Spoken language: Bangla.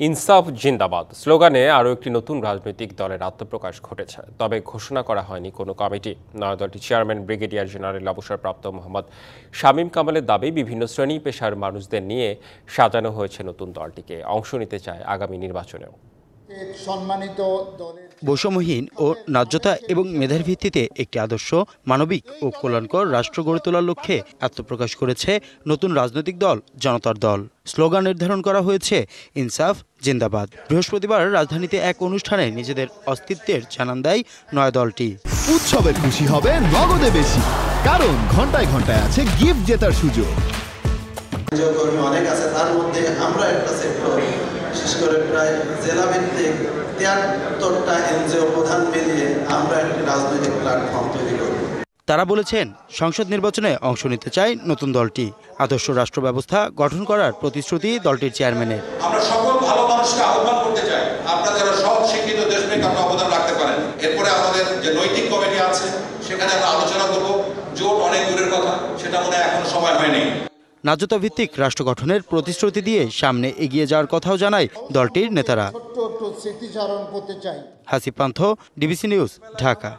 ইনসাফ জিন্দাবাদ স্লোগানে আরও একটি নতুন রাজনৈতিক দলের আত্মপ্রকাশ ঘটেছে। তবে ঘোষণা করা হয়নি কোনো কমিটি। দলটির চেয়ারম্যান ব্রিগেডিয়ার জেনারেল অবসরপ্রাপ্ত মোহাম্মদ শামীম কামালের দাবি, বিভিন্ন শ্রেণী পেশার মানুষদের নিয়ে সাজানো হয়েছে নতুন দলটিকে। অংশ নিতে চায় আগামী নির্বাচনেও। বৈষম্যহীন ও ন্যায্যতা এবং মেধার ভিত্তিতে একটি আদর্শ, মানবিক ও কল্যাণকর রাষ্ট্র গড়ে তোলার লক্ষ্যে আত্মপ্রকাশ করেছে নতুন রাজনৈতিক দল জনতার দল। স্লোগান নির্ধারণ করা হয়েছে ইনসাফ জিন্দাবাদ। বৃহস্পতিবার রাজধানীতে এক অনুষ্ঠানে নিজেদের অস্তিত্বের জানান দেয় নয়া দলটি। উৎসবে খুশি হবে নগদে বেশি, কারণ ঘন্টায় ঘন্টায় আছে গিফট জেতার সুযোগ। অনেক আছে, তার মধ্যে আমরা একটা সেক্টর, বিশেষ করে প্রায় জেলা ভিত্তিক 73টা এনজিও প্রধান মিলিয়ে আমরা একটি রাজনৈতিক প্ল্যাটফর্ম তৈরি করব। তারা বলেছেন, সংসদ নির্বাচনে অংশ নিতে চায় নতুন দলটি। আদর্শ রাষ্ট্র ব্যবস্থা গঠন করার প্রতিশ্রুতি দলটির চেয়ারম্যানের। আমরা সকল ভালো মানুষকে আহ্বান করতে চাই, আপনারা যারা সব শিক্ষিত দেশপ্রেমিক আপনারা অবদান রাখতে পারেন। এরপরে আমাদের যে নৈতিক কমিটি আছে সেখানে আমরা আলোচনা করব। জোট অনেক দূরের কথা, সেটা মনে হয় এখনো সময় হয়নি। ন্যায্যতা ভিত্তিক রাষ্ট্র গঠনের প্রতিশ্রুতি দিয়ে সামনে এগিয়ে যাওয়ার কথাও জানায় দলটির নেতারা। হাসিব পান্থ, ডিবিসি নিউজ, ঢাকা।